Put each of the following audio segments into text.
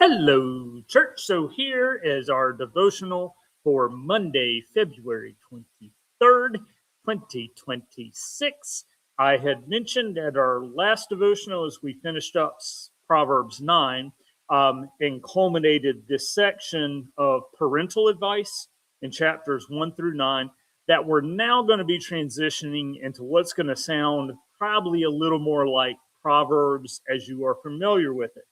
Hello, church. So here is our devotional for Monday, February 23rd, 2026. I had mentioned at our last devotional as we finished up Proverbs 9 and culminated this section of parental advice in chapters 1 through 9 that we're now going to be transitioning into what's going to sound probably a little more like Proverbs as you are familiar with it.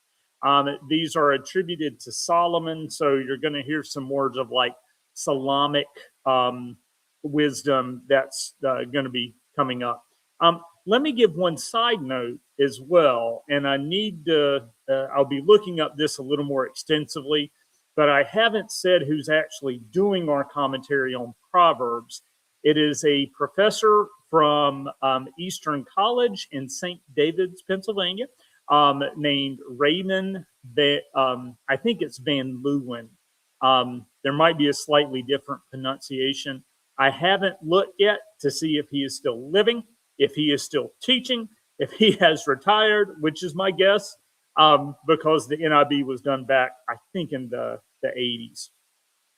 These are attributed to Solomon, so you're going to hear some words of like Solomonic wisdom that's going to be coming up. Let me give one side note as well, and I'll be looking up this a little more extensively, but I haven't said who's actually doing our commentary on Proverbs. It is a professor from Eastern College in St. David's, Pennsylvania, named Raymond. I think it's Van Leeuwen. There might be a slightly different pronunciation. I haven't looked yet to see if he is still living, if he is still teaching, if he has retired, which is my guess, because the NIB was done back, I think, in the 80s.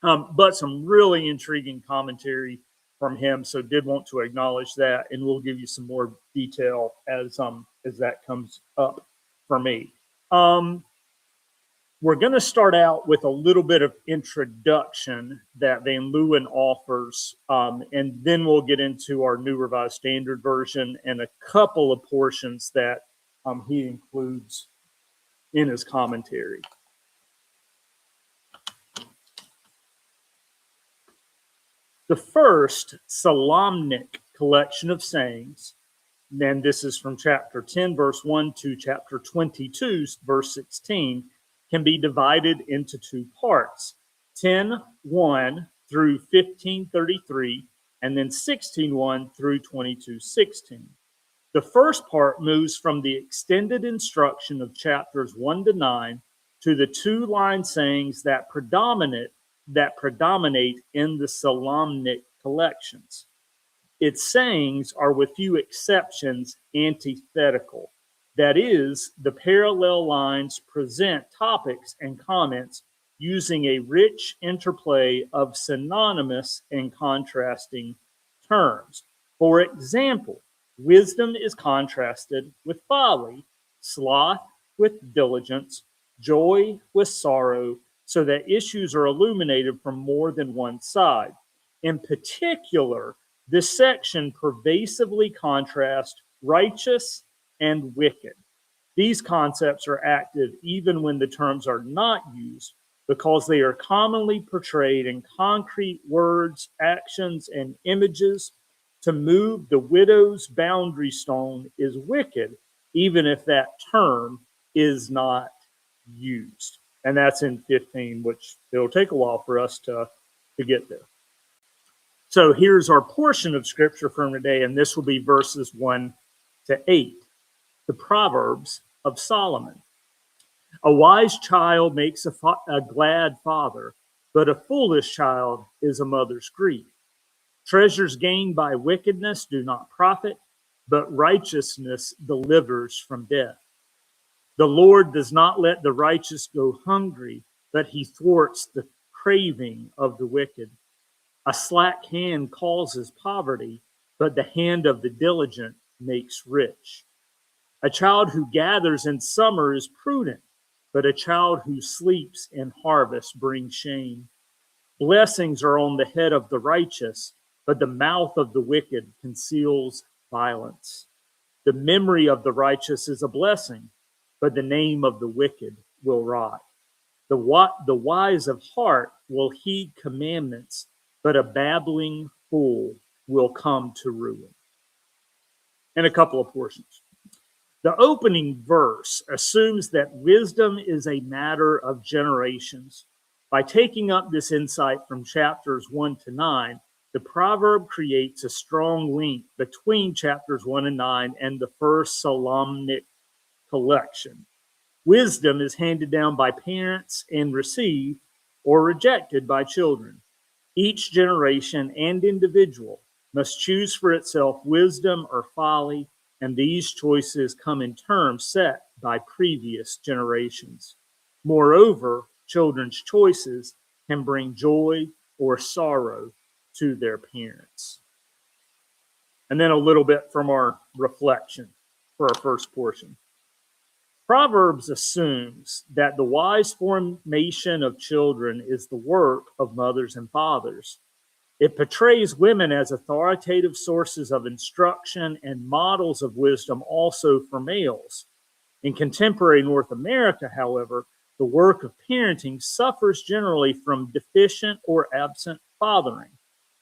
But some really intriguing commentary from him, so did want to acknowledge that, and we'll give you some more detail as that comes up for me. We're going to start out with a little bit of introduction that Van Leeuwen offers, and then we'll get into our New Revised Standard Version and a couple of portions that he includes in his commentary. The first Solomonic collection of sayings, and this is from chapter 10, verse 1 to chapter 22, verse 16, can be divided into two parts, 10:1 through 15:33, and then 16:1 through 22:16. The first part moves from the extended instruction of chapters 1 to 9 to the two-line sayings that predominate in the Solomonic collections. Its sayings are, with few exceptions, antithetical. That is, the parallel lines present topics and comments using a rich interplay of synonymous and contrasting terms. For example, wisdom is contrasted with folly, sloth with diligence, joy with sorrow, so that issues are illuminated from more than one side. In particular, this section pervasively contrasts righteous and wicked. These concepts are active even when the terms are not used, because they are commonly portrayed in concrete words, actions, and images. To move the widow's boundary stone is wicked, even if that term is not used. And that's in 15, which it'll take a while for us to get there. So here's our portion of scripture from today, and this will be verses 1 to 8. The Proverbs of Solomon. A wise child makes a glad father, but a foolish child is a mother's grief. Treasures gained by wickedness do not profit, but righteousness delivers from death. The Lord does not let the righteous go hungry, but he thwarts the craving of the wicked. A slack hand causes poverty, but the hand of the diligent makes rich. A child who gathers in summer is prudent, but a child who sleeps in harvest brings shame. Blessings are on the head of the righteous, but the mouth of the wicked conceals violence. The memory of the righteous is a blessing, but the name of the wicked will rot. The wise of heart will heed commandments, but a babbling fool will come to ruin. And a couple of portions. The opening verse assumes that wisdom is a matter of generations. By taking up this insight from chapters 1 to 9, the proverb creates a strong link between chapters 1 and 9 and the first Solomonic collection. Wisdom is handed down by parents and received or rejected by children. Each generation and individual must choose for itself wisdom or folly, and these choices come in terms set by previous generations. Moreover, children's choices can bring joy or sorrow to their parents. And then a little bit from our reflection for our first portion. Proverbs assumes that the wise formation of children is the work of mothers and fathers. It portrays women as authoritative sources of instruction and models of wisdom also for males. In contemporary North America, however, the work of parenting suffers generally from deficient or absent fathering,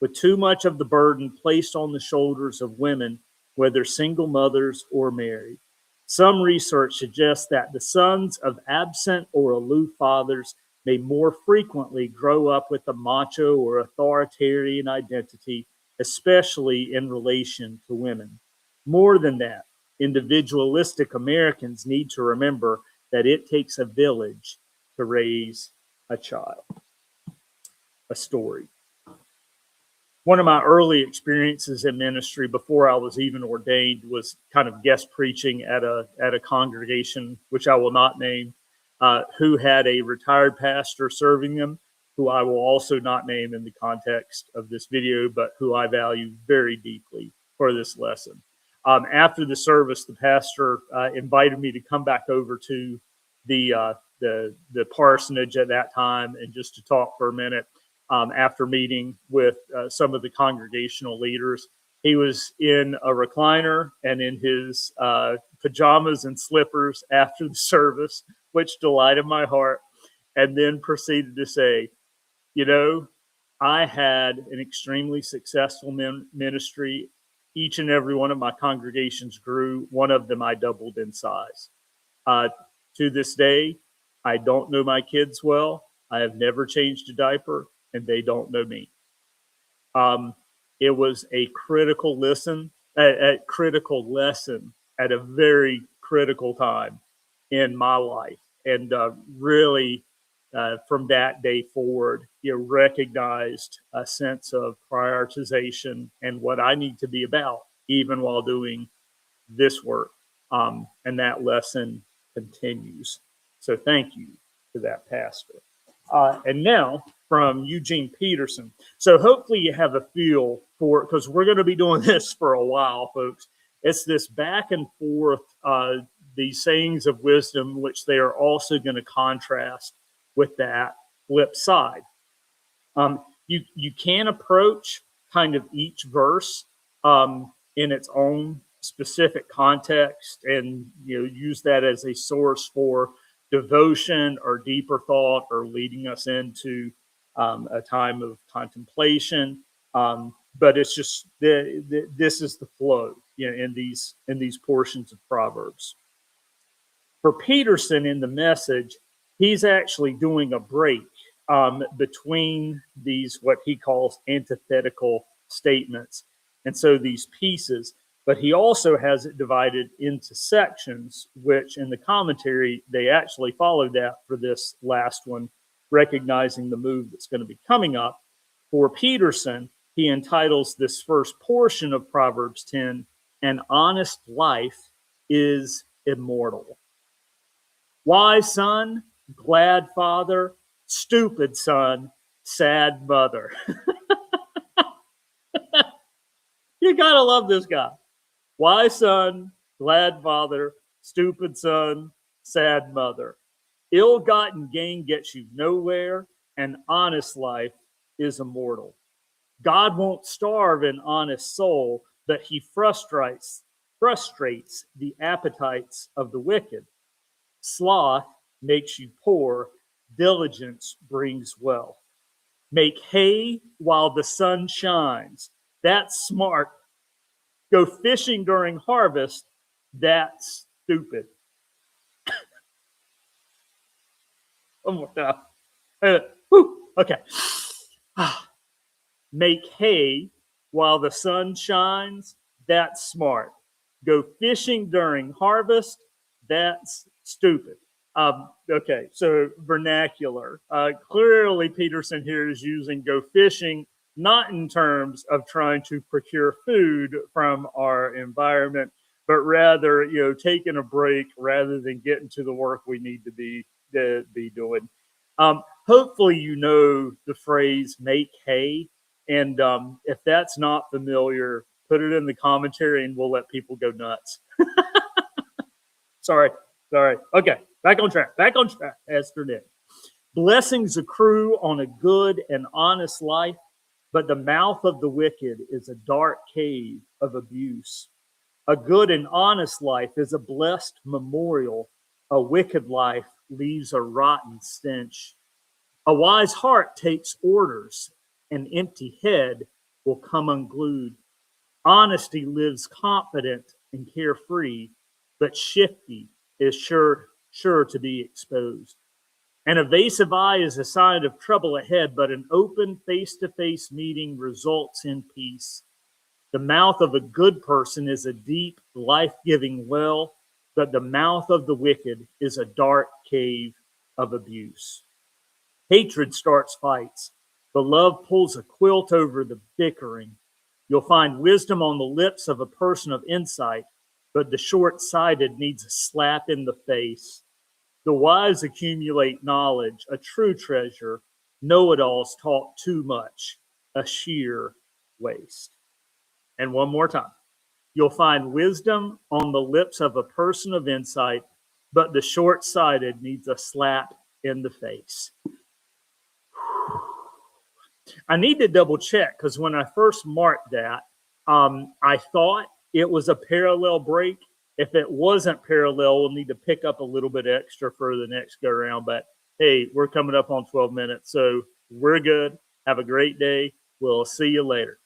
with too much of the burden placed on the shoulders of women, whether single mothers or married. Some research suggests that the sons of absent or aloof fathers may more frequently grow up with a macho or authoritarian identity, especially in relation to women. More than that, individualistic Americans need to remember that it takes a village to raise a child. A story. One of my early experiences in ministry before I was even ordained was kind of guest preaching at a congregation, which I will not name, who had a retired pastor serving them, who I will also not name in the context of this video, but who I value very deeply for this lesson. After the service, the pastor invited me to come back over to the parsonage at that time and just to talk for a minute. After meeting with some of the congregational leaders, he was in a recliner and in his pajamas and slippers after the service, which delighted my heart, and then proceeded to say, you know, I had an extremely successful ministry. Each and every one of my congregations grew. One of them I doubled in size. To this day, I don't know my kids well. I have never changed a diaper, and they don't know me. It was a critical lesson at a very critical time in my life, and really from that day forward, recognized a sense of prioritization and what I need to be about, even while doing this work. And that lesson continues. So thank you to that pastor. And now from Eugene Peterson. So hopefully you have a feel for it, because we're going to be doing this for a while, folks. It's this back and forth, these sayings of wisdom, which they are also going to contrast with that flip side. You can approach kind of each verse in its own specific context, and use that as a source for devotion or deeper thought, or leading us into a time of contemplation. But it's just this is the flow in these portions of Proverbs. For Peterson in the Message, he's actually doing a break between these, what he calls antithetical statements. And so these pieces, but he also has it divided into sections, which in the commentary, they actually followed that for this last one, recognizing the move that's going to be coming up. For Peterson, he entitles this first portion of Proverbs 10, "An honest life is immortal." Wise son, glad father, stupid son, sad mother. You gotta love this guy. Wise son, glad father, stupid son, sad mother. Ill-gotten gain gets you nowhere, and honest life is immortal. God won't starve an honest soul, but he frustrates the appetites of the wicked. Sloth makes you poor, diligence brings wealth. Make hay while the sun shines. That's smart. Go fishing during harvest. That's stupid. Oh my God. Okay. Make hay while the sun shines. That's smart. Go fishing during harvest. That's stupid. Okay, so vernacular. Clearly, Peterson here is using go fishing not in terms of trying to procure food from our environment, but rather, taking a break rather than getting to the work we need to be to be doing. Hopefully, you know the phrase "make hay," and if that's not familiar, put it in the commentary, and we'll let people go nuts. Sorry, sorry. Okay, back on track. Back on track. Esther Nick. Blessings accrue on a good and honest life, but the mouth of the wicked is a dark cave of abuse. A good and honest life is a blessed memorial. A wicked life leaves a rotten stench. A wise heart takes orders. An empty head will come unglued. Honesty lives confident and carefree, but shifty is sure to be exposed. An evasive eye is a sign of trouble ahead, but an open face-to-face meeting results in peace. The mouth of a good person is a deep, life-giving well, but the mouth of the wicked is a dark cave of abuse. Hatred starts fights, but love pulls a quilt over the bickering. You'll find wisdom on the lips of a person of insight, but the short-sighted needs a slap in the face. The wise accumulate knowledge, a true treasure. Know-it-alls talk too much, a sheer waste. And one more time. You'll find wisdom on the lips of a person of insight, but the short-sighted needs a slap in the face. I need to double check because when I first marked that, I thought it was a parallel break. If it wasn't parallel, we'll need to pick up a little bit extra for the next go around. But hey, we're coming up on 12 minutes, so we're good. Have a great day. We'll see you later.